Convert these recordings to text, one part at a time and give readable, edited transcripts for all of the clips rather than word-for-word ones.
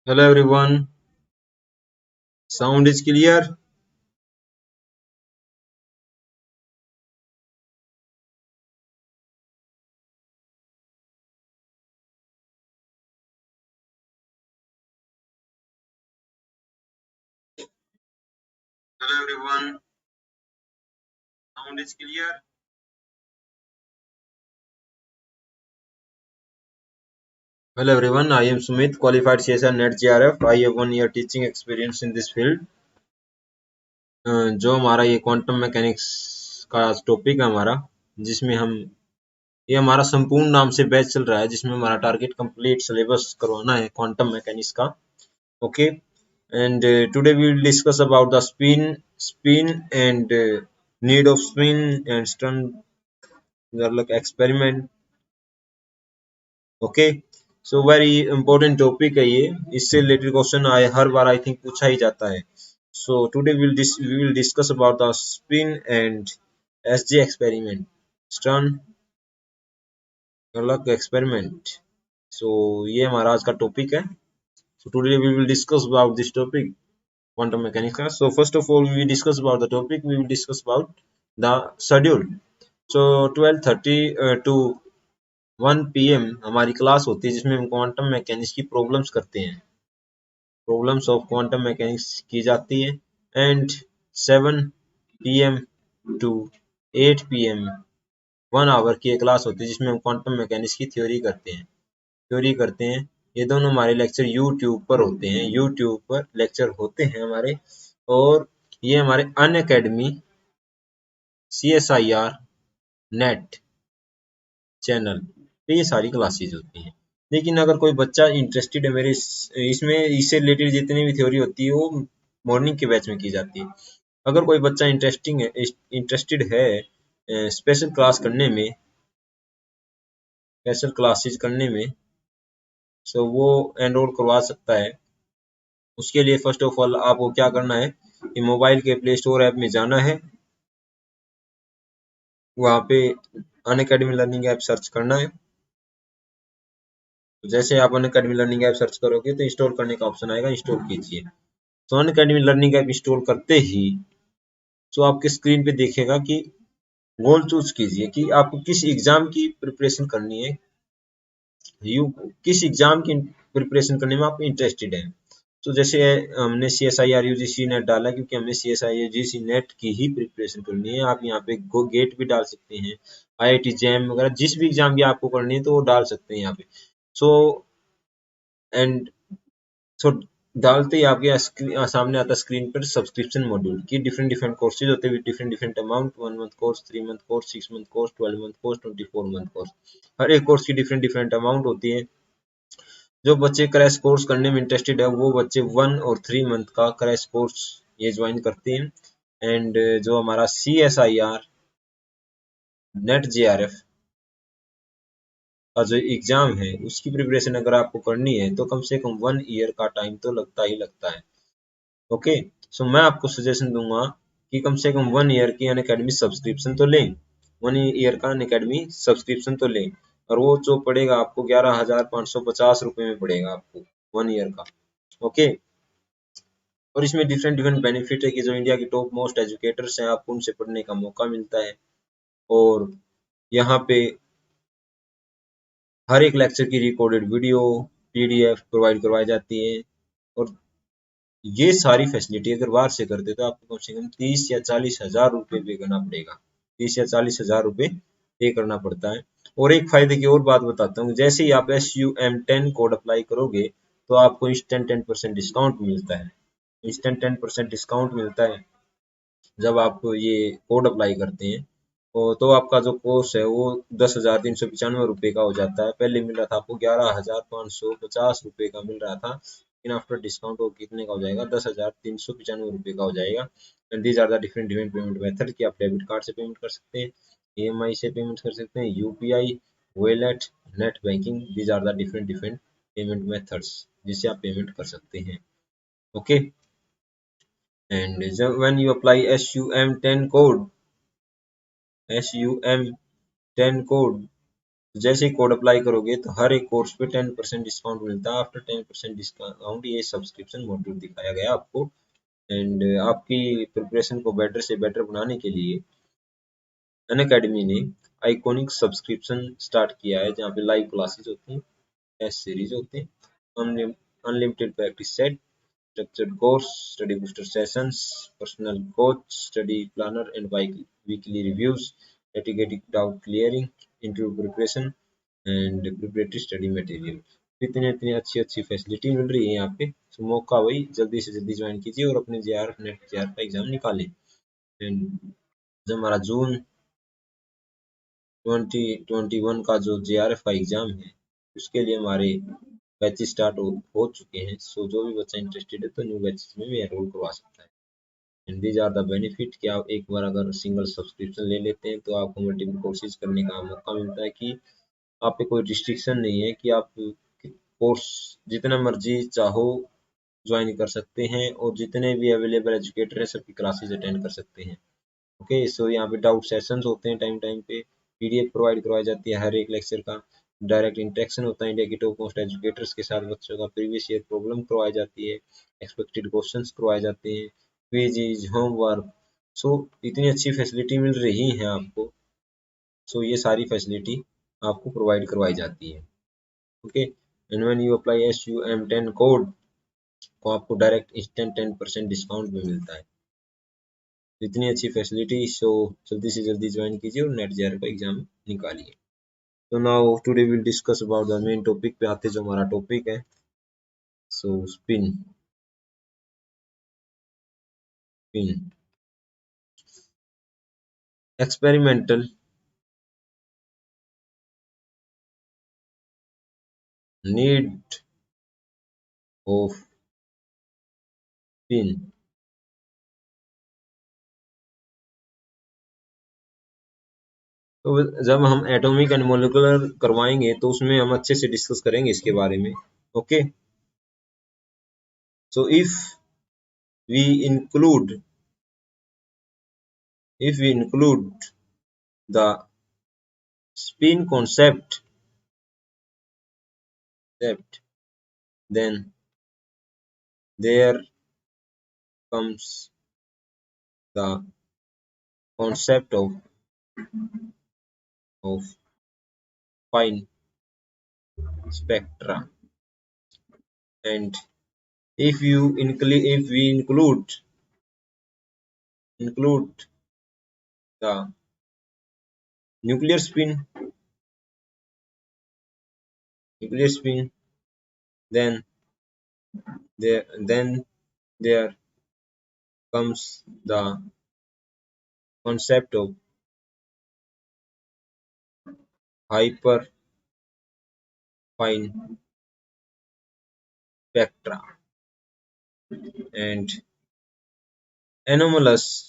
Hello everyone, sound is clear. Hello everyone, sound is clear. Hello everyone, I am Sumit, qualified CSIR NET GRF. I have 1 year teaching experience in this field. जो हमारा ये quantum mechanics का topic है हमारा, जिसमें हम ये हमारा संपूर्ण नाम से बैच चल रहा है, जिसमें हमारा टारगेट कंप्लीट सिलेबस करवाना है क्वांटम मैकेनिक्स का. Okay, and today we will discuss about the spin and need of spin and stern Gerlach experiment. Okay, so very important topic है ये. इससे रिलेटेड क्वेश्चन हर बार आई थिंक पूछा ही जाता है. So today we will discuss about the spin and SJ experiment, Stern गरलक एक्सपेरिमेंट. सो ये हमारा आज का टॉपिक है. So today we will discuss about this topic quantum mechanics का. So first of all we discuss about the topic, we will discuss about the schedule. So 12:30 to 1 PM हमारी class होती है, जिसमें हम क्वांटम मैकेनिक्स की problems करते हैं. Problems of quantum mechanics की जाती है. And 7 PM to 8 PM 1 hour की एक क्लास होती है, जिसमें हम क्वांटम मैकेनिक्स की थ्योरी करते हैं. ये दोनों हमारे लेक्चर यूट्यूब पर होते हैं, यूट्यूब पर लेक्चर होते हैं हमारे. और ये हमारे अनअकैडमी CSIR नेट चैनल पे ये सारी क्लासेज होती हैं. लेकिन अगर कोई बच्चा इंटरेस्टेड है मेरे इसमें, इससे रिलेटेड जितनी भी थ्योरी होती है वो मॉर्निंग के बैच में की जाती है. अगर कोई बच्चा इंटरेस्टेड है स्पेशल क्लासेज करने में, सो वो एनरोल करवा सकता है. उसके लिए फर्स्ट ऑफ ऑल आपको क्या करना है कि मोबाइल के प्ले स्टोर ऐप में जाना है. वहाँ पे अनअकैडमी लर्निंग ऐप सर्च करना है. तो जैसे आप अनअकैडमी लर्निंग ऐप सर्च करोगे तो इंस्टॉल करने का ऑप्शन आएगा, इंस्टॉल कीजिए. तो अनअकैडमी लर्निंग ऐप इंस्टॉल करते ही तो आपके स्क्रीन पे देखेगा कि गोल चूज कीजिए कि आपको किस एग्जाम की प्रिपरेशन करनी है, किस एग्जाम की प्रिपरेशन करने में आप इंटरेस्टेड हैं. तो जैसे हमने CSIR UGC नेट डाला, क्योंकि हमें CSIR UGC नेट की ही प्रिपरेशन करनी है. आप यहाँ पे गेट भी डाल सकते हैं, IIT जैम वगैरह जिस भी एग्जाम की आपको करनी है तो वो डाल सकते हैं यहाँ पे. सो एंड सो डालते ही आपके सामने आता स्क्रीन पर सब्सक्रिप्शन मॉड्यूल की डिफरेंट डिफरेंट कोर्सेज होते हैं, different different amount, 1 month course, 3 month course, 6 month course, 12 month course, 24 month course. हर एक कोर्स की डिफरेंट डिफरेंट अमाउंट होती है. जो बच्चे क्रैश कोर्स करने में इंटरेस्टेड है वो बच्चे 1 और 3 मंथ का क्रैश कोर्स ये ज्वाइन करते हैं. एंड जो हमारा CSIR नेट JRF का जो एग्जाम है उसकी प्रिपरेशन अगर आपको करनी है तो कम से कम 1 ईयर का टाइम तो लगता ही लगता है. ओके, सो मैं आपको सजेशन दूंगा कि कम से कम 1 ईयर की अनअकैडमी सब्सक्रिप्शन तो लें, 1 ईयर का अनअकैडमी सब्सक्रिप्शन तो लें. और वो जो पड़ेगा आपको 11,550 रुपये में पड़ेगा आपको 1 ईयर का. ओके, और इसमें डिफरेंट डिफरेंट बेनिफिट है कि जो इंडिया के टॉप मोस्ट एजुकेटर्स हैं आपको उनसे पढ़ने का मौका मिलता है. और यहाँ पे हर एक लेक्चर की रिकॉर्डेड वीडियो PDF प्रोवाइड करवाई जाती है. और ये सारी फैसिलिटी अगर बाहर से करते तो आपको कम से कम 30 या 40 हजार रुपये पे करना पड़ेगा, 30 या 40 हजार रुपये पे करना पड़ता है. और एक फायदे की और बात बताता हूँ, जैसे ही आप SUM10 कोड अप्लाई करोगे तो आपको इंस्टेंट 10% डिस्काउंट मिलता है. इंस्टेंट 10% डिस्काउंट मिलता है जब आप ये कोड अप्लाई करते हैं. तो आपका जो कोर्स है वो 10,395 रुपये का हो जाता है. पहले मिल रहा था आपको 11,550 रुपये का मिल रहा था, लेकिन आफ्टर डिस्काउंट वो कितने का हो जाएगा, 10,395 रुपये का हो जाएगा. And these are the different different payment method कि आप डेबिट कार्ड से पेमेंट कर सकते हैं, EMI से पेमेंट कर सकते हैं, UPI, wallet, net banking. These are the different different payment methods जिससे आप पेमेंट कर सकते हैं. Okay, and when you apply SUM10 code जैसे ही कोड अप्लाई करोगे तो हर एक कोर्स पे 10% डिस्काउंट मिलता है। आफ्टर 10% डिस्काउंट ये सब्सक्रिप्शन मॉड्यूल दिखाया गया आपको। एंड आपकी प्रिपरेशन को बेटर से बेटर बनाने के लिए अनअकैडमी ने आइकॉनिक सब्सक्रिप्शन स्टार्ट किया है, जहाँ पे लाइव क्लासेस होती हैं, टेस्ट सीरीज होते हैं, unlimited practice set, structured course, study booster sessions, personal coach, study planner and weekly reviews, dedicated doubt clearing, interview preparation and preparatory study material। इतनी इतनी अच्छी अच्छी फैसिलिटी मिल रही है यहाँ पे। तो मौका वही जल्दी से जल्दी ज्वाइन कीजिए और अपने जेआरएफ नेट जेआर का एग्जाम निकालें। एंड जो हमारा जून 2021 का जो जेआरएफ का एग्जाम है, उसके लिए हमारे बैचेस स्टार्ट हो चुके हैं। सो जो भी बच्चा इंटरेस्टेड है तो न्यू बैचेस में भी एनरोल करवा सकता है। And these are the benefit कि आप एक बार अगर सिंगल सब्सक्रिप्शन ले लेते हैं तो आपको मल्टीपल कोर्सेज करने का मौका मिलता है, कि आप पे कोई रिस्ट्रिक्शन नहीं है कि आप कोर्स जितना मर्जी चाहो ज्वाइन कर सकते हैं और जितने भी अवेलेबल एजुकेटर हैं सबकी क्लासेज अटेंड कर सकते हैं। ओके, सो यहाँ पे डाउट सेशंस होते हैं टाइम टाइम पे, पीडीएफ प्रोवाइड करवाई जाती है हर एक लेक्चर का, डायरेक्ट इंटरेक्शन होता है इंडिया के टॉप मोस्ट एजुकेटर्स के साथ, बच्चों का प्रीवियस ईयर प्रॉब्लम करवाई जाती है, एक्सपेक्टेड क्वेश्चंस करवाए जाते हैं, क्विज़, होमवर्क। सो इतनी अच्छी फैसिलिटी मिल रही है आपको। सो ये सारी फैसिलिटी आपको प्रोवाइड करवाई जाती है। Okay, and when you apply SUM10 code को आपको डायरेक्ट इंस्टेंट 10% डिस्काउंट भी मिलता है। इतनी अच्छी फैसिलिटी, सो जल्दी से जल्दी ज्वाइन कीजिए और नेट जेआर का एग्जाम निकालिए। तो now today will discuss about the main topic पे आते, जो हमारा टॉपिक है so spin. Experimental need of spin. तो जब हम एटॉमिक एंड मोलिकुलर करवाएंगे तो उसमें हम अच्छे से डिस्कस करेंगे इसके बारे में। Okay, so we include if we include the spin concept, then there comes the concept of fine spectra. And if we include the nuclear spin, then there comes the concept of hyper fine spectra and anomalous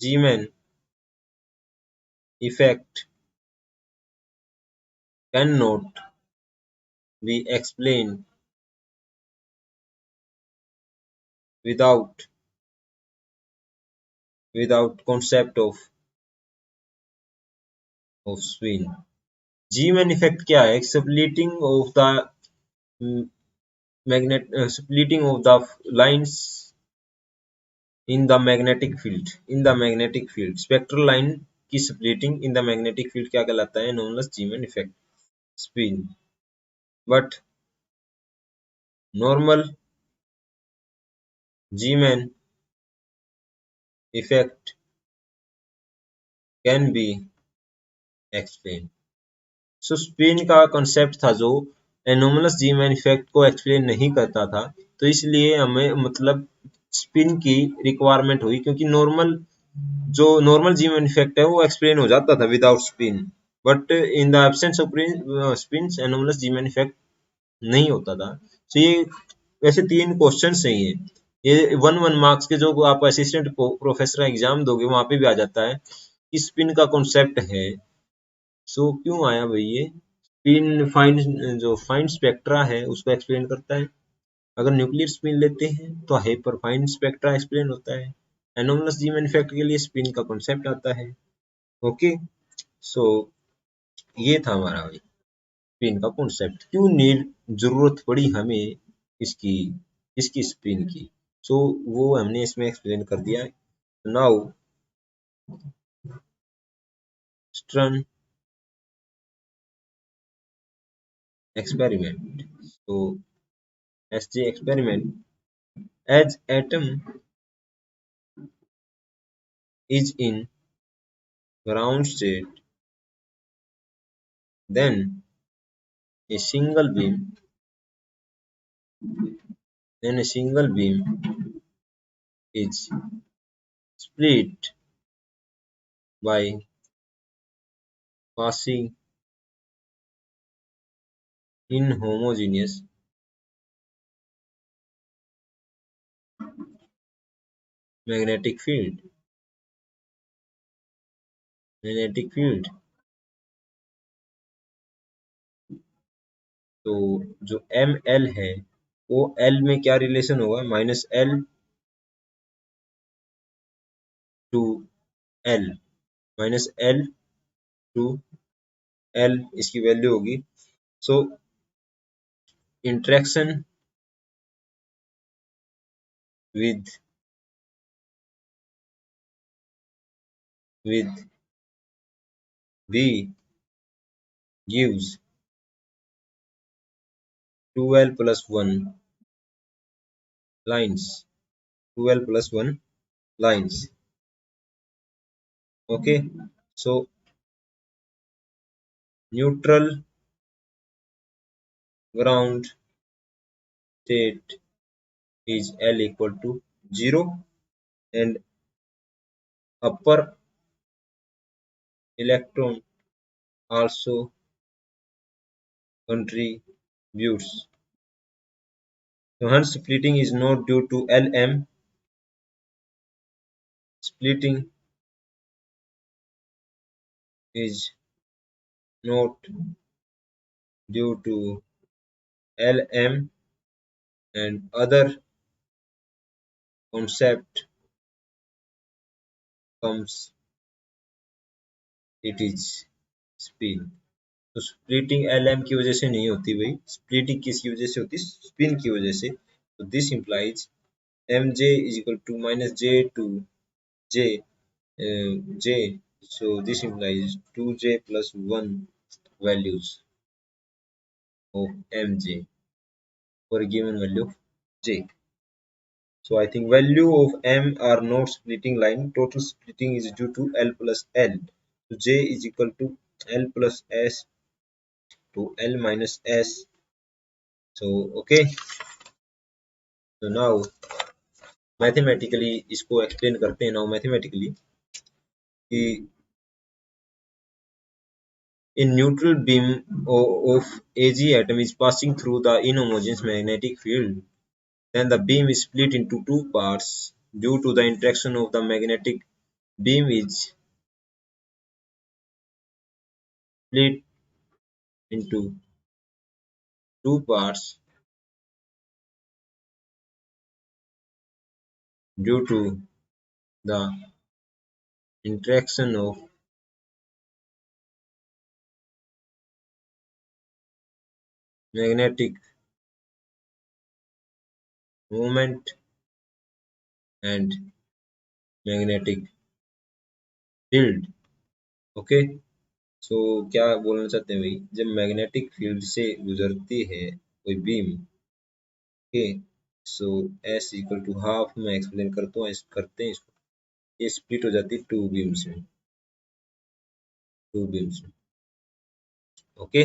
Zeeman effect cannot be explained without concept of spin। G-man effect क्या है? Splitting of the lines in the magnetic field, spectral line की splitting in the magnetic field क्या कहलाता है? Anomalous G-man effect spin। But normal G-man effect can be explained। So spin का concept था जो anomalous Zeeman effect को explain नहीं करता था, तो इसलिए हमें मतलब स्पिन की रिक्वायरमेंट हुई, क्योंकि नॉर्मल जी मैन इफेक्ट है वो एक्सप्लेन हो जाता था without spin, but in the absence of spin anomalous Zeeman effect नहीं होता था। तो ये वैसे 3 क्वेश्चन ही हैं, ये 1 मार्क्स के जो आप असिस्टेंट प्रोफेसर एग्जाम दोगे वहां पे भी आ जाता है कि स्पिन का कॉन्सेप्ट है। सो क्यों आया भाई? ये स्पिन फाइन स्पेक्ट्रा है उसको एक्सप्लेन करता है। अगर न्यूक्लियर स्पिन लेते हैं तो हाइपर फाइन स्पेक्ट्रा एक्सप्लेन होता है। एनोमलस जी मैन्युफैक्चर के लिए स्पिन का कॉन्सेप्ट आता है। ओके, सो ये था हमारा भाई स्पिन का कॉन्सेप्ट। क्यों नीड जरूरत पड़ी हमें इसकी इसकी स्पिन की, सो वो हमने इसमें एक्सप्लेन कर दिया। Now stern experiment. So SJ experiment, as atom is in ground state, then a single beam, then a single beam is split by passing inhomogeneous magnetic field. Magnetic field. तो जो M L है वो L में क्या relation होगा, minus L two L, minus L two L इसकी value होगी। सो interaction with B gives 2L plus 1 lines. 2L plus 1 lines. Okay, so neutral ground state is L equal to 0 and upper electron also contributes. So hence splitting is not due to Lm. Splitting is not due to Lm and other concept comes it is spin. तो splitting L M की वजह से नहीं होती भाई, splitting किसकी वजह से होती है, स्पिन की वजह से। तो this implies M J is equal to minus J to J J, so this implies 2j plus 1 values of mj for a given value of j. So I think value of m are not splitting line, total splitting is due to l plus l. So j is equal to l plus s to l minus s. So okay, so now mathematically इसको explain करते हैं। Now mathematically कि a neutral beam of Ag atom is passing through the inhomogeneous magnetic field, then the beam is split into two parts due to the interaction of the magnetic beam is split into two parts due to the interaction of magnetic moment and magnetic field. Okay, so क्या बोलना चाहते हैं भाई, जब magnetic field से गुजरती है कोई beam, okay, so S equal to half में एक्सप्लेन करता हूँ, करते हैं इसको, ये स्प्लिट हो जाती है टू बीम्स में, टू बीम्स में, ओके,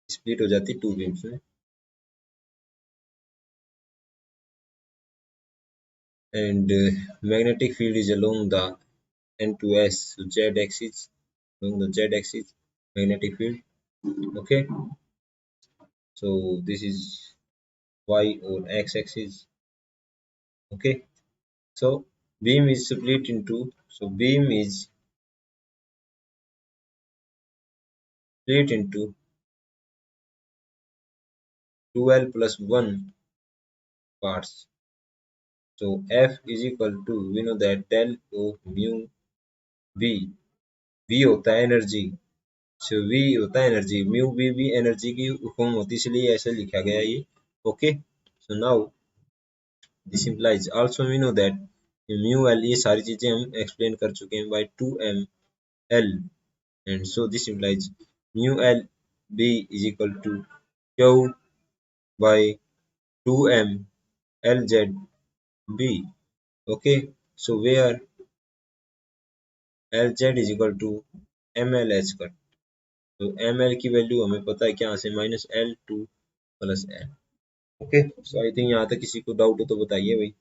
स्प्लिट हो जाती है टू बीम्स में। And magnetic field is along the N to S, so Z axis, along the Z axis magnetic field. Okay, so this is Y or X axis. Okay, so beam is split into, so beam is split into 2L plus 1 parts. So F is equal to, we know that del of mu B, V होता है energy, सो V होता है energy, mu B भी energy की form होती है, इसलिए ऐसे लिखा गया ये. Okay, so now this implies also we know that mu l, ये सारी चीजें हम एक्सप्लेन कर चुके हैं, by 2m l, and so this implies mu l b is equal to q by 2m lz b. Okay, so where lz is equal to mlh cut, तो ml की value हमें पता है क्या से, minus L two plus L. Okay, so I think यहाँ तक किसी को डाउट हो तो बताइए भाई,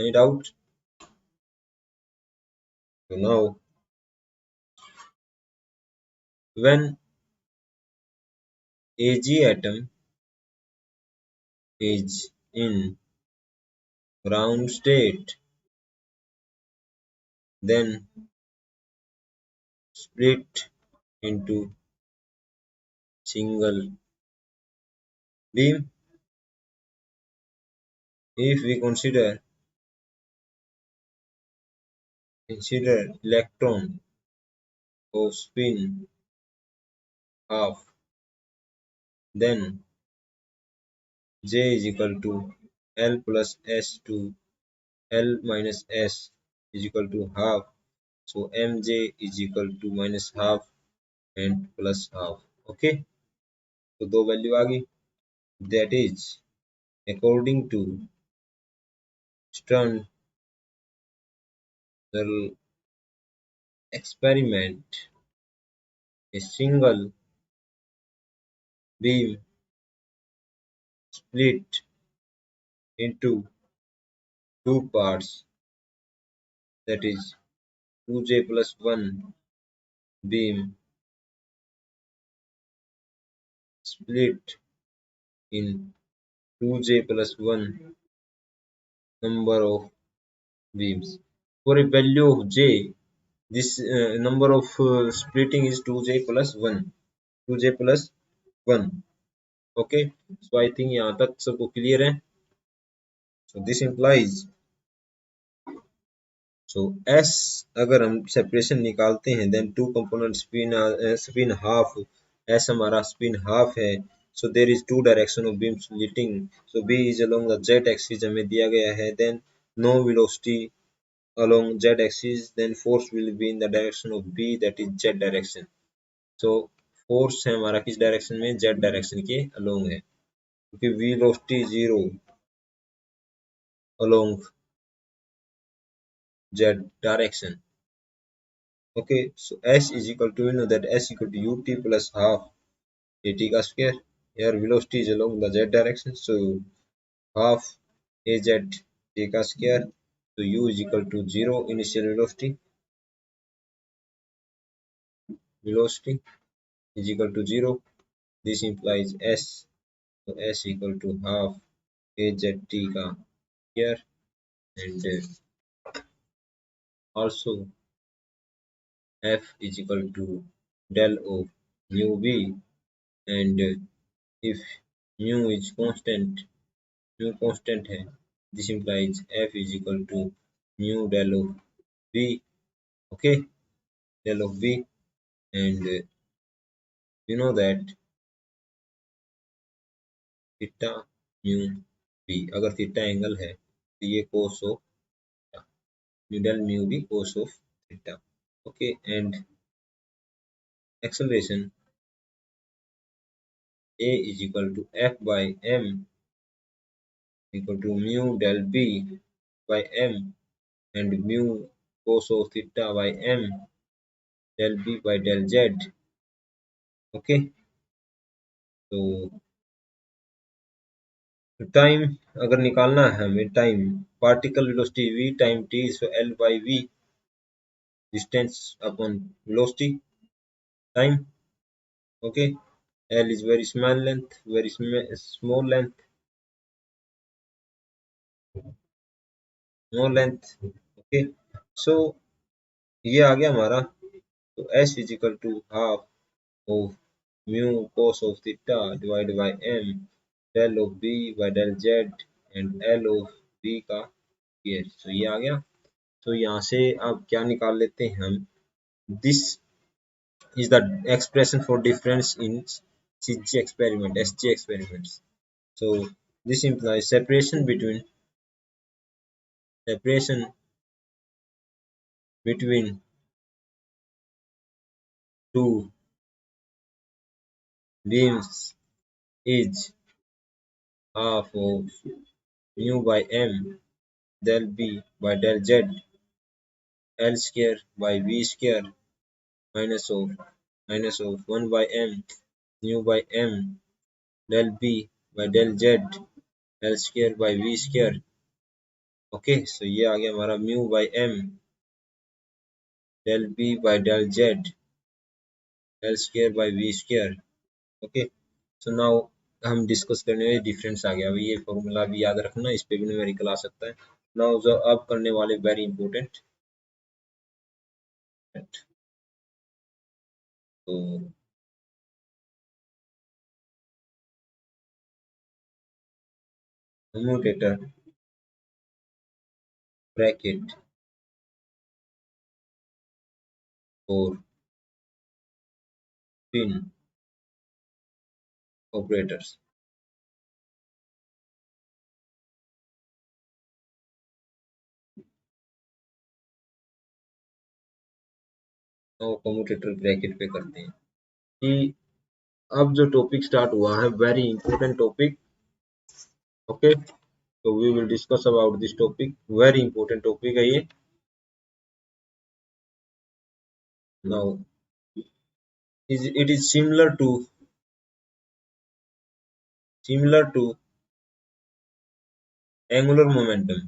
any doubt? So now when Ag atom is in ground state, then split into single beam. If we consider electron of spin half, then J is equal to L plus S to L minus S is equal to half. So Mj is equal to minus half and plus half. Okay, तो दो value आ गई. That is according to Stern experiment, a single beam split into two parts, that is 2j plus 1 beam split in 2j plus 1 number of beams. For a value of j, this number of splitting is 2j plus 1. 2j plus 1. Okay, so I think यहाँ तक सबको clear है. So this implies, so S अगर हम separation निकालते हैं, then two component spin half, S हमारा spin half है, so there is two direction of beam splitting, so B is along the z axis हमें दिया गया है, then no velocity along z axis, then force will be in the direction of B, that is z direction. So force है हमारा किस direction में, z direction के along है, क्योंकि velocity 0 along z direction. Okay, so S is equal to, you know that S equal to ut plus half at का square. Here velocity is along the z direction, so half az t का square. So u is equal to 0 initial velocity. Velocity is equal to 0. This implies S. So S equal to half az t का square, and also F is equal to del of mu b, and if mu is constant, mu constant है, this implies F is equal to mu del of B. Okay, del of B, and you know that theta mu B, अगर theta angle है तो ये cos of theta, mu del mu B cos of theta. Okay, and acceleration A is equal to F by M equal to mu del B by M, and mu cos of theta by M del B by del Z. Okay, तो time अगर निकालना है हमें, time particle velocity v time t, so l by v distance upon velocity time. Okay, l is very small length, very small length. Okay, so ये आ गया हमारा, तो s is equal to half of mu cos of theta divided by m, del of b by del z and l of b का square. तो ये आ गया। तो यहाँ से अब क्या निकाल लेते हैं हम, this is the expression for difference in CG experiment, SG experiments. So this implies separation between two beams is half of mu by m del b by del z l square by v square minus of 1 by m mu by m del b by del z l square by v square। Okay, so ये आ गया हमारा mu by M del b by del z l square by v square। Okay, so now हम discuss करने वाले difference आ गया। अभी ये फॉर्मूला भी याद रखना, इस पे भी न्यूमेरिकल आ सकता है। नाउ जो अब करने वाले वेरी इंपॉर्टेंट, तो कम्यूटेटर ब्रैकेट और pin operators. Now commutator bracket पे करते हैं कि अब जो टॉपिक स्टार्ट हुआ है, वेरी इंपॉर्टेंट टॉपिक। ओके, तो we will discuss about this topic, very important topic है ये। Now it is similar to angular momentum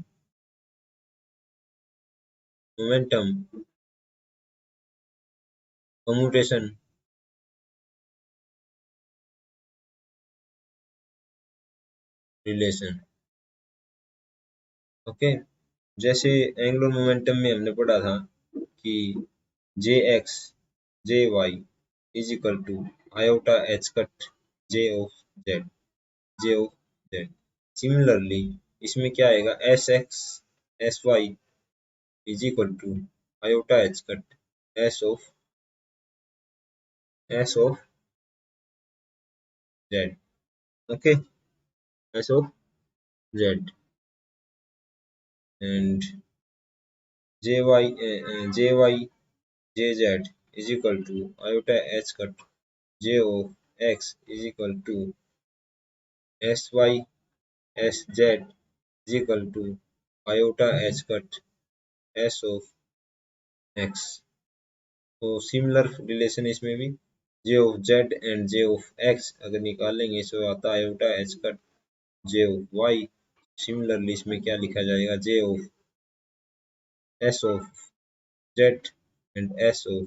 commutation relation। Okay, जैसे एंगुलर मोमेंटम में हमने पढ़ा था कि J X J Y is equal to iota H cut J of Z. Similarly इसमें क्या आएगा, S X S Y is equal to iota H cut S of Z. Okay, S of Z and jy jz is equal to iota h cut j of x is equal to sy sz is equal to iota h cut s of x। तो similar relation इसमें भी, j of z and j of x अगर निकालेंगे तो आता है iota h cut j of y। Similarly इसमें क्या लिखा जाएगा, j of s of z and s of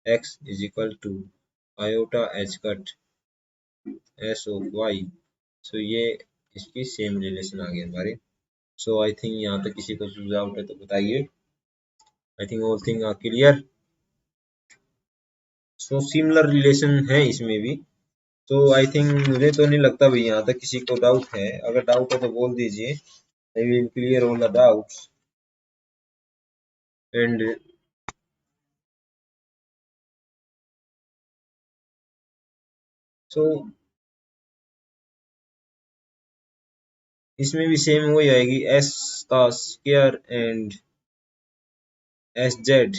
x is equal to iota h cut s of y। सो ये इसकी सेम रिलेशन आ गई हमारे। सो आई थिंक यहाँ तक किसी को डाउट है तो बताइए। I think all thing are clear. So similar relation है इसमें भी। तो आई थिंक मुझे तो नहीं लगता भाई यहाँ तक किसी को डाउट है, अगर डाउट है तो बोल दीजिए। I will clear all the doubts and so इसमें भी सेम हो जाएगी, एस का square and S Z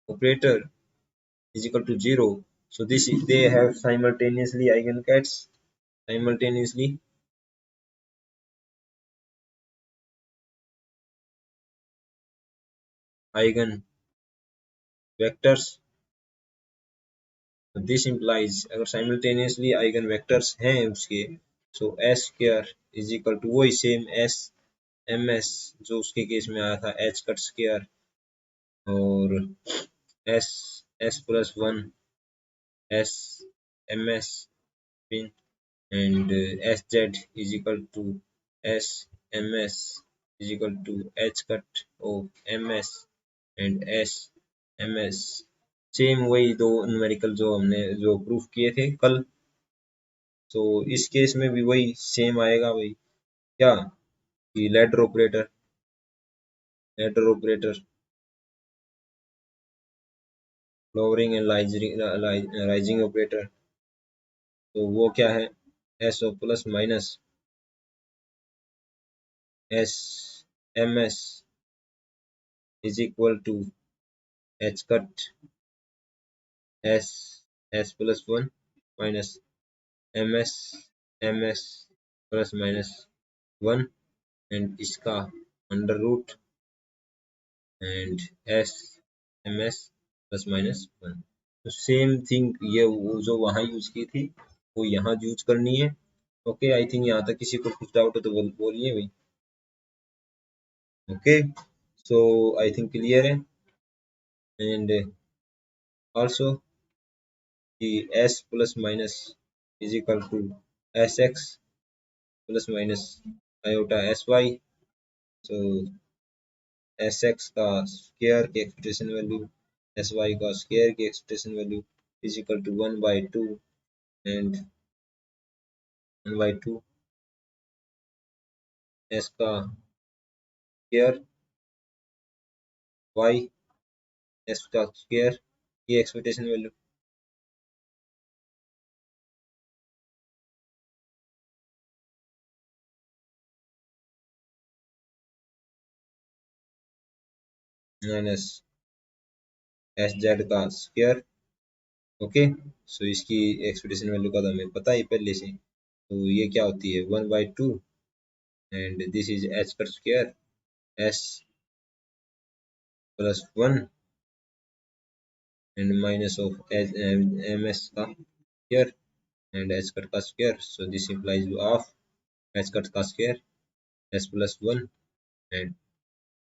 operator is equal to 0. So this is, they have simultaneously eigen vectors। So this implies अगर simultaneously eigen vectors हैं उसके, so s square is equal to वही same s ms जो उसके case में आया था h cut square और s s+1 s ms pin and sz is equal to s ms is equal to h cut of ms and s ms। Same वही दो numerical जो हमने जो प्रूफ किए थे कल। तो इस केस में भी वही सेम आएगा भाई, क्या कि ladder operator lowering and raising operator, तो वो क्या है, S O plus minus S M S is equal to H cut S S plus one minus M S plus minus one and इसका under root and S M S plus minus one. तो same thing ये वो जो वहां use की थी वो यहाँ यूज करनी है। ओके, आई थिंक यहाँ तक किसी को कुछ डाउट हो तो बोलिए भाई। Okay, so I think clear है। एंड ऑल्सो कि S plus minus is equal to S X plus minus iota S Y. So S X का स्क्वायर की एक्सपेक्टेशन वैल्यू एस वाई का स्क्वायर की expectation value is equal to 1/2 and 1/2 S का square Y S का square की expectation value. Minus S Z का square. Okay, so इसकी expectation value का तो हमें पता ही पहले से, तो ये क्या होती है 1/2 एंड दिस इज एच का square S plus one and minus of M S का स्क्वायर एंड एच कट का square. So this implies of H cut का square S plus one and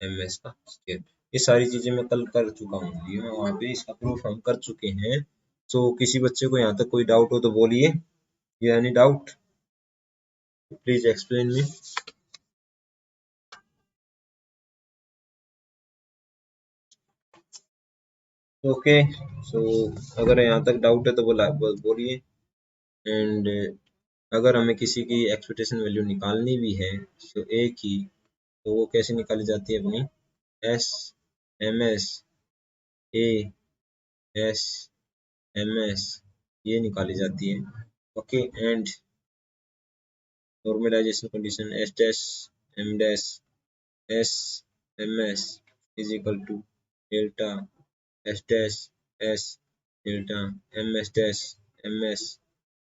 M S का square. ये सारी चीजें मैं कल कर चुका हूँ, ये वहाँ पे इसका प्रूफ हम कर चुके हैं। सो किसी बच्चे को यहाँ तक कोई डाउट हो तो बोलिए, या any doubt please explain me. Okay, so अगर यहाँ तक डाउट है तो बोलिए। एंड अगर हमें किसी की एक्सपेक्टेशन वैल्यू निकालनी भी है तो ए की, तो वो कैसे निकाली जाती है अपनी, S M S A S M S ये निकाली जाती है। Okay, and normalisation condition S dash M dash S M S is equal to delta S dash S delta M S dash M S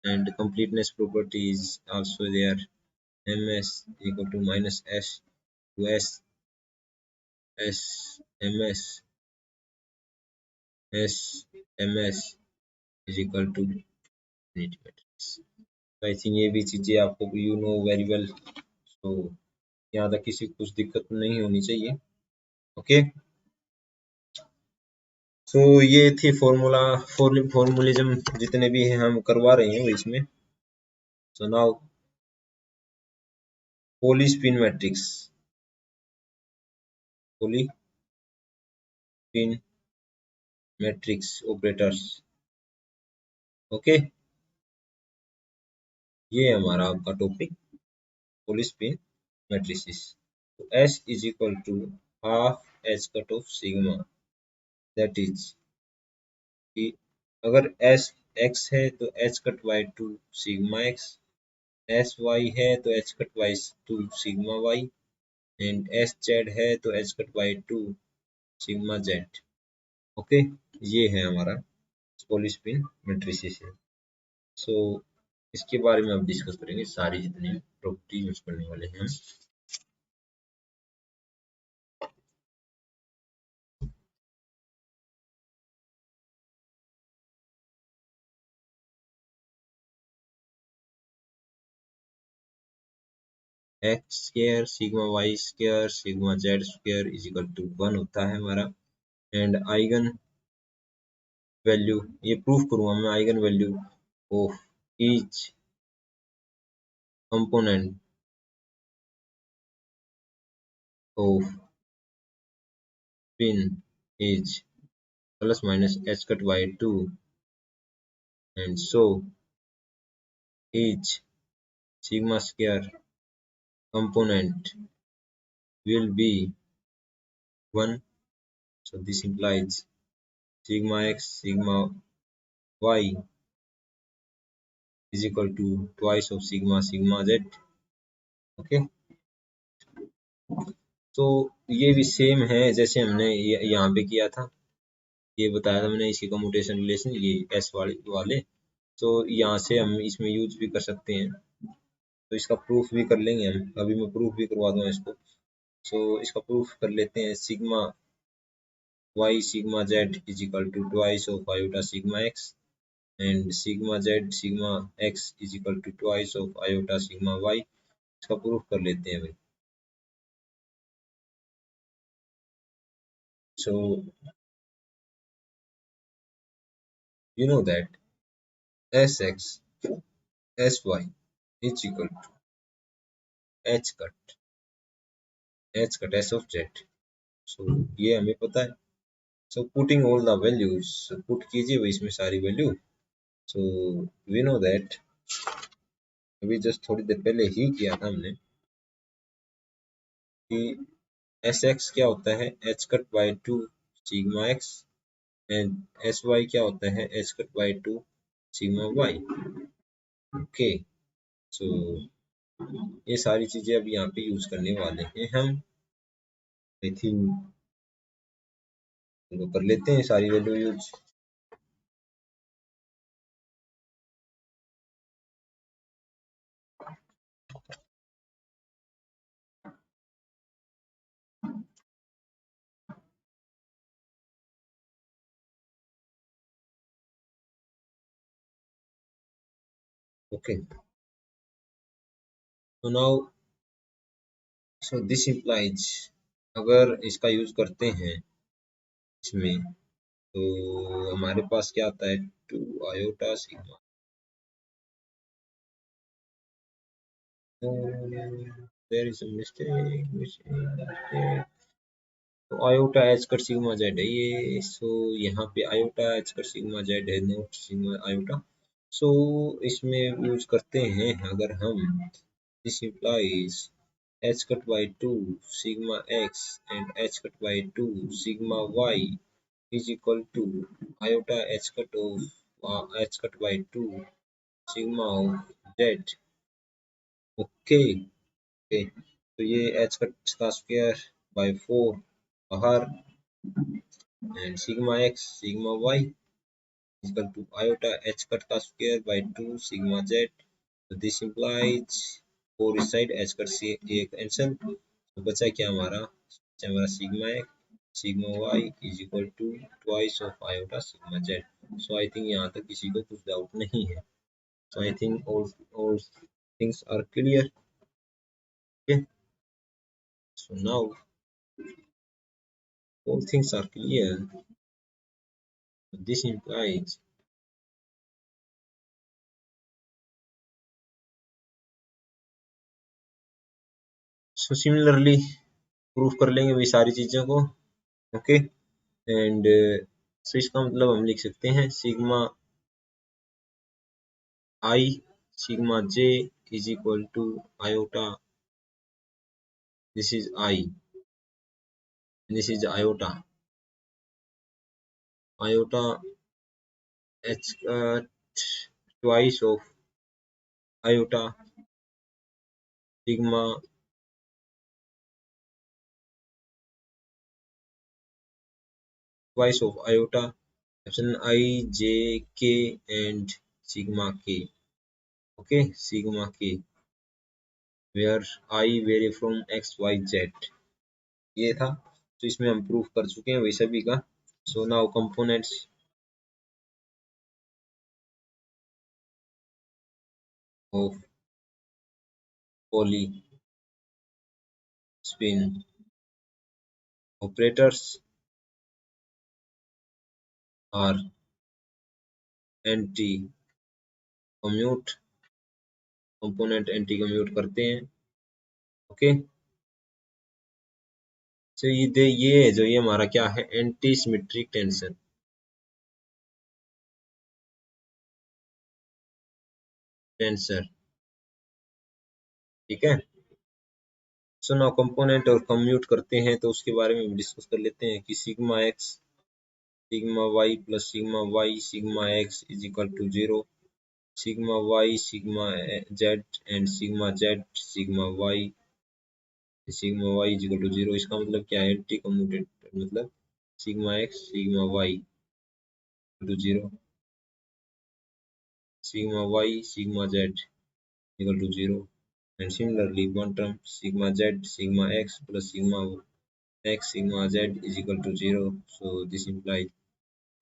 and completeness property is also there, ms equal to minus s to s s ms s ms is equal to unit matrix। तो I think ये भी चीजें आपको you know very well, सो यहाँ तक किसी को कुछ दिक्कत नहीं होनी चाहिए। ओके, सो ये थी फॉर्मूलिज्म जितने भी हैं हम करवा रहे हैं इसमें। So now Pauli spin matrix, Pauli spin matrix operators. Okay, ये हमारा आपका टॉपिक पोली स्पिन मैट्रिसेस। तो S is equal to half H cut of sigma, that is कि अगर S x है तो H cut by two sigma X, S Y है तो H cut by two sigma Y and S Z है तो H cut by two sigma Z. Okay, ये है हमारा पोली स्पिन मैट्रिसेस है। सो इसके बारे में अब डिस्कस करेंगे, सारी जितने प्रॉपर्टी यूज करने वाले हैं हम। X square sigma Y square sigma Z square is equal to 1 होता है हमारा। एंड आइगन वैल्यू, ये प्रूफ करूंगा मैं, eigen value of each component of pin is plus minus H cut by two and so each sigma square component will be 1. So this implies sigma x sigma y is equal to twice of sigma sigma z. Okay, तो ये भी same है जैसे हमने यहाँ पे किया था, ये बताया था मैंने इसकी कम्यूटेशन रिलेशन, ये एस वाले तो यहाँ से हम इसमें यूज भी कर सकते हैं, तो इसका प्रूफ भी कर लेंगे हम। अभी मैं प्रूफ भी करवा दूँ इसको। सो इसका प्रूफ कर लेते हैं। Sigma y sigma z is equal to twice of iota sigma x and sigma z sigma x is equal to twice of iota sigma y। इसका प्रूफ कर लेते हैं भाई। So you know that sx sy is equal to h cut s of z। So ये हमें पता है। So putting all the values, put कीजिए भाई इसमें सारी value. So we know that अभी जस्ट थोड़ी देर पहले ही किया था हमने कि एस एक्स क्या होता है H cut by 2 sigma X and S Y क्या होता है H cut by 2 sigma Y. Okay, so ये सारी चीजें अब यहाँ पे यूज करने वाले हैं हम। आई थिंक कर लेते हैं सारी वैल्यू यूज। ओके, तो नाउ सो दिस इम्प्लाइज अगर इसका यूज करते हैं इसमें तो हमारे पास क्या आता है 2 iota sigma. There is a mistake. तो iota H cut sigma Z है ये। सो यहाँ पे iota H cut sigma Z है, नोट सिग्मा आयोटा। सो इसमें यूज करते हैं अगर हम this implies H cut by 2 sigma X and H cut by 2 sigma Y is equal to iota H cut by 2 sigma of Z. Okay, तो ये H cut का square by 4 बाहर and sigma x sigma y is equal to iota h cut का square by 2 sigma z। so this implies 4 इस side h cut से एक cancel, तो बचा क्या हमारा sigma x sigma y is equal to twice of iota sigma z। so I think यहाँ तक किसी को कुछ डाउट नहीं है। so I think all things are clear। okay, so now all things are clear। this implies so similarly proof कर लेंगे वही सारी चीजों को। ओके, एंड सो इसका मतलब हम लिख सकते हैं sigma I sigma J is equal to iota, this is I, this is iota, iota H twice of iota sigma twice of iota epsilon I J K and sigma K. Okay, sigma K where I vary from X Y Z, ये था। तो इसमें हम proof कर चुके हैं वही सभी का। So now components of poly spin operators are anti commute, component anti commute करते हैं। ओके, तो ये है जो ये हमारा क्या है एंटी सिमेट्रिक टेंशन। टेंसर, ठीक है। सो नाउ कंपोनेंट और कम्यूट करते हैं तो उसके बारे में डिस्कस कर लेते हैं कि sigma X sigma Y plus sigma Y sigma X is equal to 0, sigma Y sigma Z and sigma Z sigma Y is equal to 0। इसका मतलब क्या है, एंटी कम्यूटेड, मतलब sigma X sigma Y to 0, sigma y sigma z equal to 0, and similarly one term sigma z sigma x plus sigma x sigma z is equal to 0, so this implies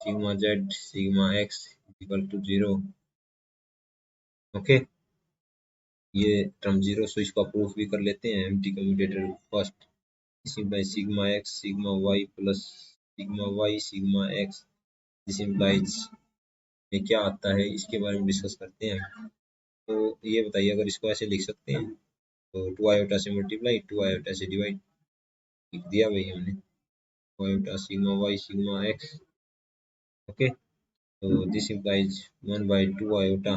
sigma z sigma x is equal to 0। Okay, ये term 0, सो इसको proof भी कर लेते हैं empty commutator first. This implies sigma x sigma y plus sigma y sigma x, this implies में क्या आता है इसके बारे में डिस्कस करते हैं। तो ये बताइए, अगर इसको ऐसे लिख सकते हैं तो 2 आयोटा से मल्टीप्लाई 2 आयोटा से डिवाइड लिख दिया भाई हमने, 2 iota sigma Y sigma X. Okay, तो this implies 1/2 iota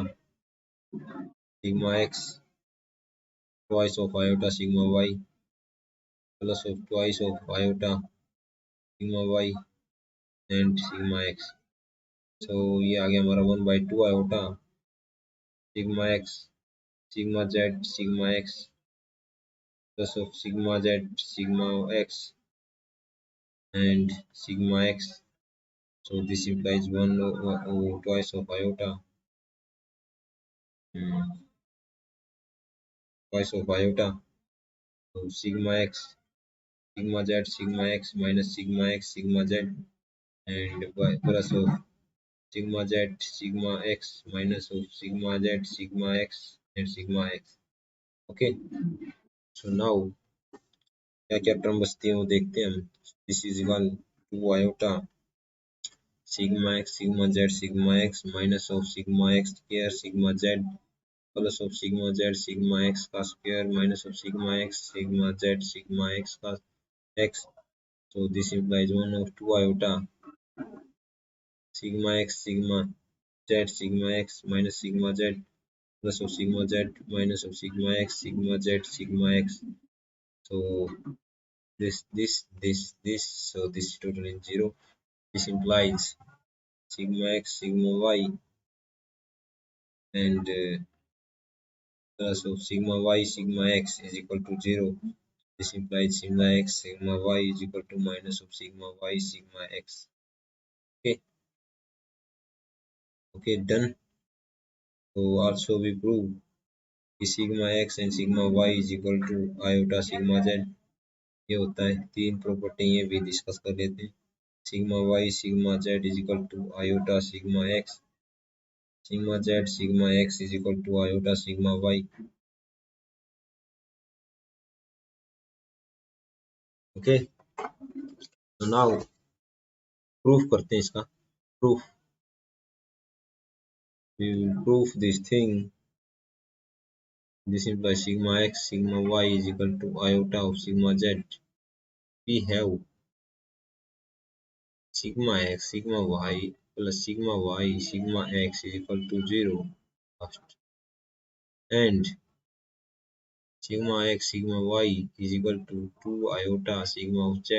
sigma X twice of iota sigma Y plus of twice of iota sigma Y and sigma X. So ये आ गया हमारा 1/2 iota sigma X sigma Z sigma X plus of sigma Z sigma X and sigma X. So this implies twice of iota, twice of iota. So sigma x minus sigma x sigma z, and plus of sigma z sigma x minus of sigma z sigma x and sigma x। Okay, so now क्या क्या term बचती है वो देखते हैं हम। This is equal to iota sigma x minus of sigma x square sigma z plus of sigma Z sigma X का square minus of sigma Z sigma X का X. so this implies 1 of 2 iota sigma x minus sigma z plus of sigma z minus of sigma z sigma x। so this so this is total in 0। this implies sigma x sigma y and plus of sigma y sigma x is equal to 0। this implies sigma x sigma y is equal to minus of sigma y sigma x। Okay, okay, done। So also we prove कि sigma x and sigma y is equal to iota sigma z। ये होता है, तीन property ये भी discuss कर लेते हैं। sigma y sigma z is equal to iota sigma x, sigma z sigma x is equal to iota sigma y। Okay, तो नाउ प्रूफ करते हैं इसका proof. we will prove this thing। this implies sigma x sigma y is equal to iota of sigma z। we have sigma x sigma y plus sigma y sigma x is equal to 0 first, and sigma x sigma y is equal to 2 iota sigma of z।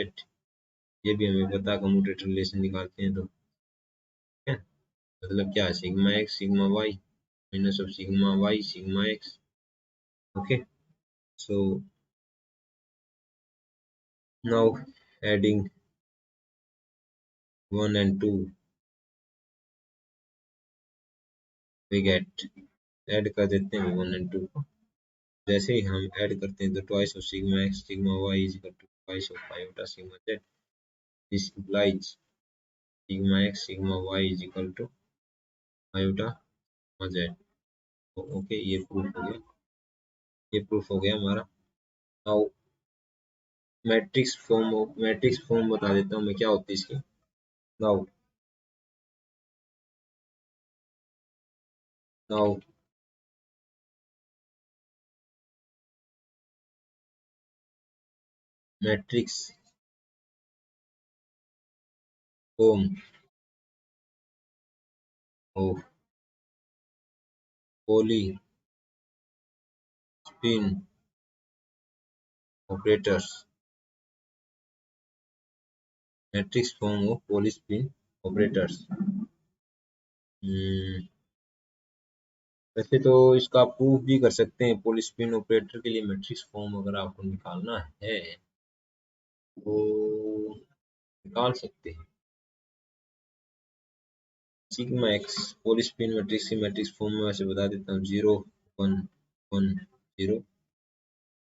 ये भी हमें पता, commutator relation निकालते हैं तो क्या मतलब, क्या sigma X sigma Y minus of sigma Y sigma X. Okay, so now adding 1 and 2 we get, add कर देते हैं 1 and 2 को। जैसे ही हम ऐड करते हैं तो twice of sigma X sigma Y is equal to twice of iota sigma Z. This implies sigma X sigma Y is equal to iota sigma Z. Okay, ये प्रूफ हो गया हमारा। नाउ मैट्रिक्स फॉर्म बता देता हूँ मैं क्या होती है इसकी। Now now matrix form of spin operators, matrix form of polyspin operators. वैसे तो इसका प्रूफ भी कर सकते हैं, पोलिस्पिन ऑपरेटर के लिए मैट्रिक्स फॉर्म अगर आपको निकालना है तो निकाल सकते हैं। सिग्मा एक्स पोलिस्पिन मैट्रिक्स की मैट्रिक्स फॉर्म में वैसे बता देता हूँ 0 1 1 0,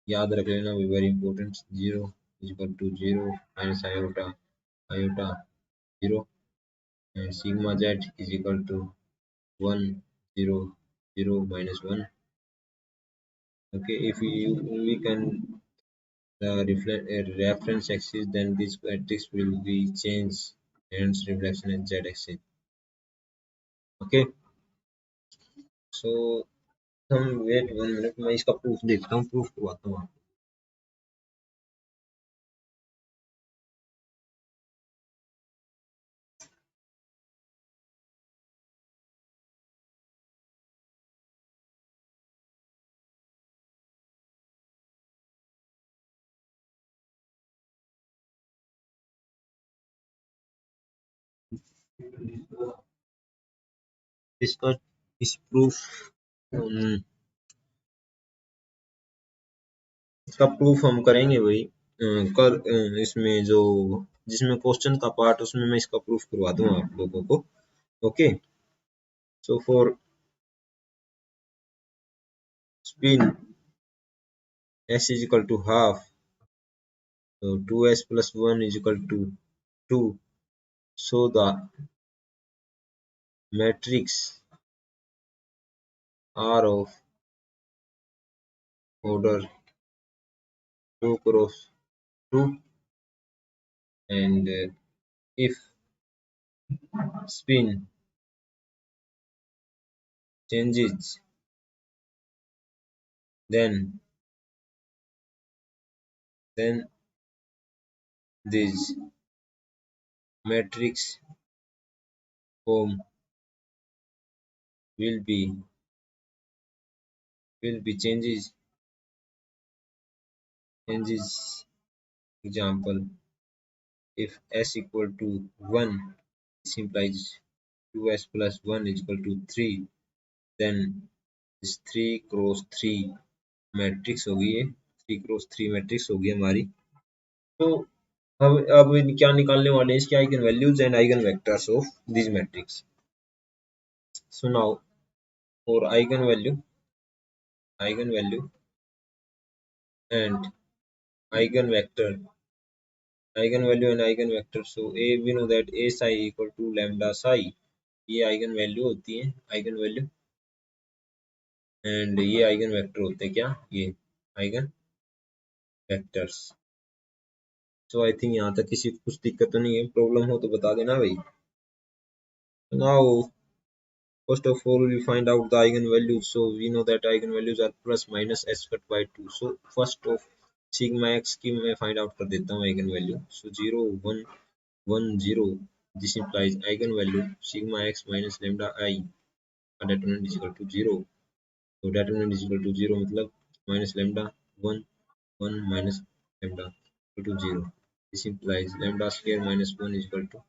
याद रख लेना, very important. 0 equal to 0 minus iota iota 0 and sigma Z is equal to 1 0 0 minus 1. Okay, if we can reference axis, then this matrix will be changed, hence reflection in z axis. Okay, so हम wait 1 minute, मैं इसका proof देखता हूँ, proof करवाता हूँ आपको। इसका इस प्रूफ इसका प्रूफ हम करेंगे भाई कर इसमें जो जिसमें क्वेश्चन का पार्ट, उसमें मैं इसका प्रूफ करवा दूंगा आप लोगों को। Okay, so for spin s is equal to half, so 2s plus 1 is equal to 2, so the matrix R of order 2 cross 2, and if spin changes, then this matrix form will be changes. Example, if s equal to 1, this implies 2s plus 1 is equal to 3, then this 3 cross 3 matrix होगी, ये 3 cross 3 matrix होगी हमारी। तो अब क्या निकालने वाले हैं, इसके eigen values and eigen vectors of this matrix. So now for eigen value and eigen vector, eigen value and eigen vector, so we know that a psi equal to lambda psi, ये eigen value होती है, eigen value, and ये eigen vector होते हैं, क्या ये eigen vectors. So I think यहाँ तक किसी को कुछ दिक्कत तो नहीं है, प्रॉब्लम हो तो बता देना भाई। Now first of all we find out the eigenvalues, so we know that eigenvalues are plus minus s cut by 2, so first of sigma x की मैं find out कर देता हूँ eigenvalue, so 0 1 1 0, this implies eigenvalue sigma x minus lambda I का determinant is equal to 0, so determinant is equal to 0 मतलब minus lambda 1 1 minus lambda equal to 0, this implies lambda square minus 1 is equal to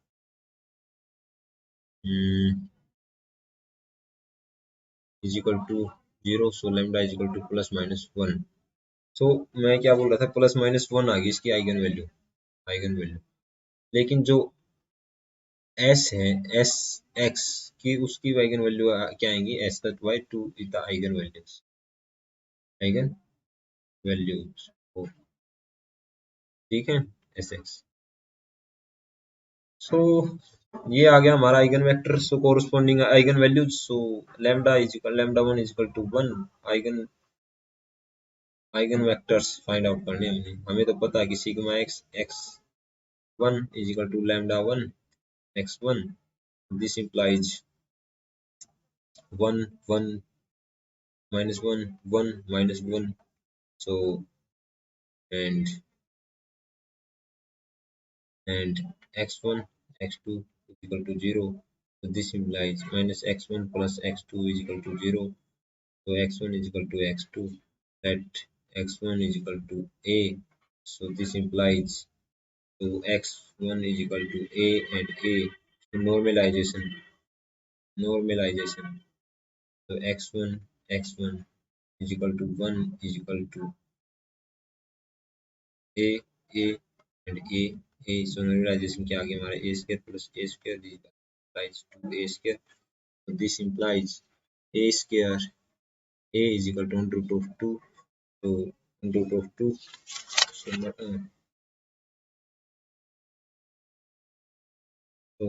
is equal to 0, so lambda is equal to plus minus 1. सो मैं क्या बोल रहा था, plus minus 1 आ गई इसकी eigen value, लेकिन जो s है s x की, उसकी आइगन वैल्यू क्या आएंगी, s तक y 2 is the eigen values, ठीक है, एस एक्स। सो ये आ गया हमारा eigen vector, so corresponding eigen values, so lambda 1 is equal to 1, eigen vectors find out करने हमें तो पता है कि sigma X x1 is equal to lambda 1 x1, this implies 1 1 minus 1 1 minus 1, so and x1 x2 is equal to 0, so this implies minus x1 plus x2 is equal to 0, so x1 is equal to x2, let x1 is equal to a, so this implies to x1 is equal to a and a, so normalization, so x1 is equal to 1 is equal to a a and a, so normalization क्या आ गया हमारा a square plus a square implies 2a square, so this implies a square a is equal to 1 root of 2, so 1 root of 2, so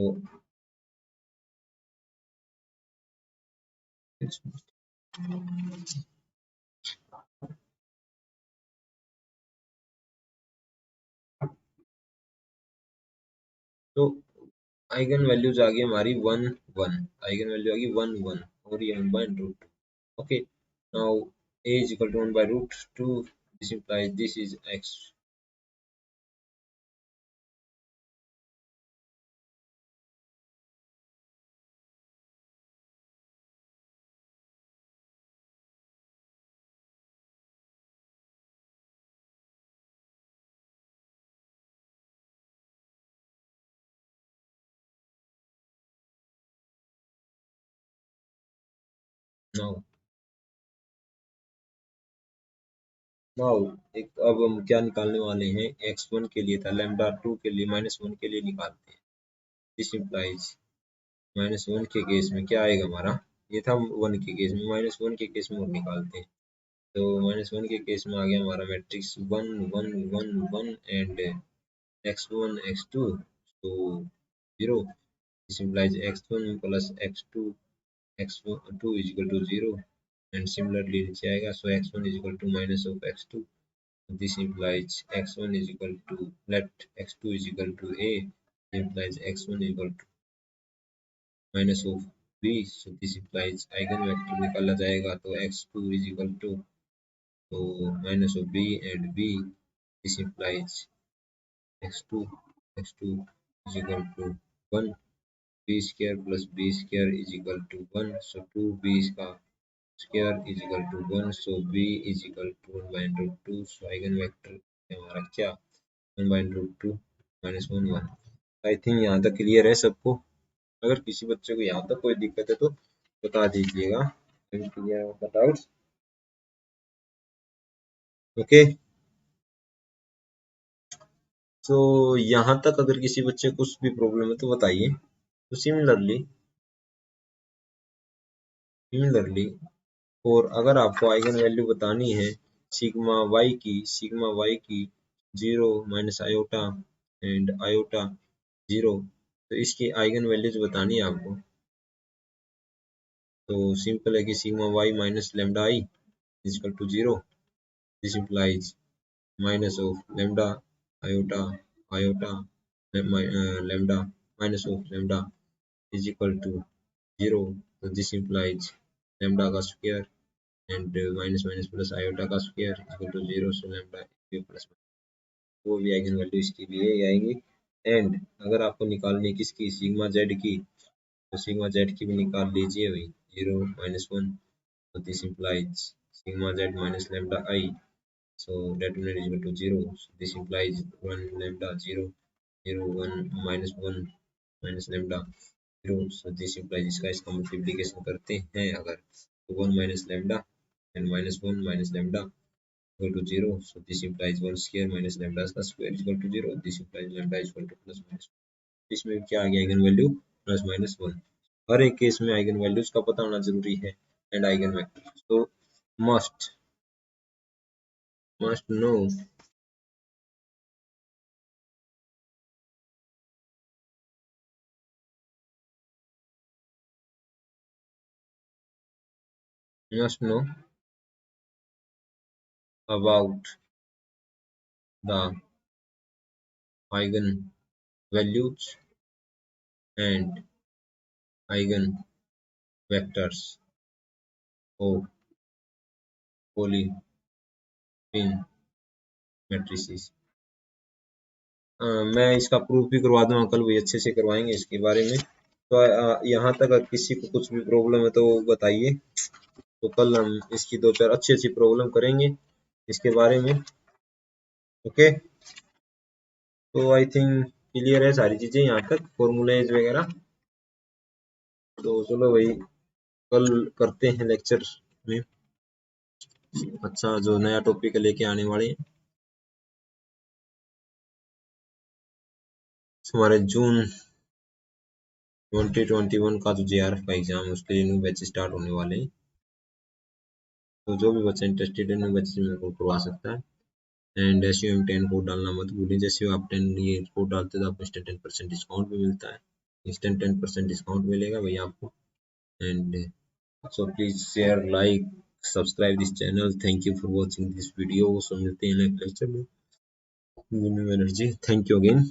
तो eigen values आ गई हमारी 1 1, eigen value आ गई 1 1 और ये 1 by root 2। Okay, now a is equal to 1 by root 2, this implies this is x, now now एक अब हम क्या निकालने वाले हैं, x1 के लिए था लैम्डा 2 के लिए -1 के लिए निकालते हैं, दिस इंप्लाइज -1 के केस में क्या आएगा हमारा, ये था 1 के केस में, -1 के केस में और निकालते हैं, तो -1 के केस में आ गया हमारा matrix 1 1 1 1 and x1 x2, so 0, this implies x1 plus x2 x2 is equal to 0 and similarly नीचे आएगा, so x1 is equal to minus of x2, this implies x1 is equal to, let x2 is equal to a, this implies x1 is equal to minus of b, so this implies eigenvector निकाला जाएगा तो x2 is equal to, so minus of b and b, this implies x2 is equal to 1, b square plus b square is equal to 1, so 2b का square is equal to 1, so b is equal to 1 by root 2, so eigenvector हमारा क्या 1 by root 2 minus 1 1। I think यहाँ तक clear है सबको, अगर किसी बच्चे को यहाँ तक कोई दिक्कत है तो बता दीजिएगा, क्लियर होगा डाउट्स। ओके, तो यहाँ तक अगर किसी बच्चे को कुछ भी प्रॉब्लम है तो बताइए। तो सिमिलरली और अगर आपको आइगन वैल्यू बतानी है सिग्मा वाई की 0 माइनस आयोटा एंड आयोटा 0, तो इसकी आइगन वैल्यूज बतानी है आपको, तो सिंपल है कि sigma Y minus lambda I is equal to 0, this implies minus of lambda iota iota lambda minus of lambda is equal to 0, तो दिस इंप्लाइज लेमडा का square and minus minus plus iota का square equal to 0, so lambda plus वो भी eigen value इसकी भी यही आएंगी। And अगर आपको निकालनी है किसकी, सिग्मा जेड की, तो सिग्मा जेड की भी निकाल लीजिए भाई, 0 minus 1, so this implies sigma z minus lambda I, so determinant is equal to 0, so this implies 1 lambda 0 0 1 minus 1 minus lambda 0, so this implies इसका मल्टीप्लिकेशन करते हैं अगर तो 1 minus lambda and minus 1 minus lambda equal to 0, so this implies 1 square minus lambda का square is equal to 0, this implies lambda is equal to plus minus 1, इसमें क्या आ गया eigen value plus minus 1, हर एक case में eigen values का पता होना जरूरी है एंड आइगन वेक्टर, तो must know about the eigen values and eigen vectors of polygon matrices। मैं इसका प्रूफ भी करवा दूंगा, कल भी अच्छे से करवाएंगे इसके बारे में। तो यहाँ तक अगर किसी को कुछ भी प्रॉब्लम है तो बताइए, तो कल हम इसकी 2-4 अच्छी प्रॉब्लम करेंगे इसके बारे में। ओके, तो आई थिंक क्लियर है सारी चीजें यहाँ तक, फॉर्मूलेज वगैरह। तो चलो भाई, कल करते हैं लेक्चर में अच्छा जो नया टॉपिक लेके आने वाले हैं। हमारे जून 2021 का जो JRF का एग्जाम है उसके लिए न्यू बैच स्टार्ट होने वाले हैं। तो जो भी बच्चा इंटरेस्टेड है न्यू बैच में करवा सकता है। एंड SUM10 कोड डालना मत भूलिए, जैसे आप 10 ये कोड डालते हैं तो आपको इंस्टेंट 10% डिस्काउंट भी मिलता है। इंस्टेंट 10% डिस्काउंट मिलेगा भैया आपको। And so please share, like, subscribe this channel. Thank you for watching this video. So मिलते हैं नेक्स्ट लेक्चर में। New energy. Thank you again.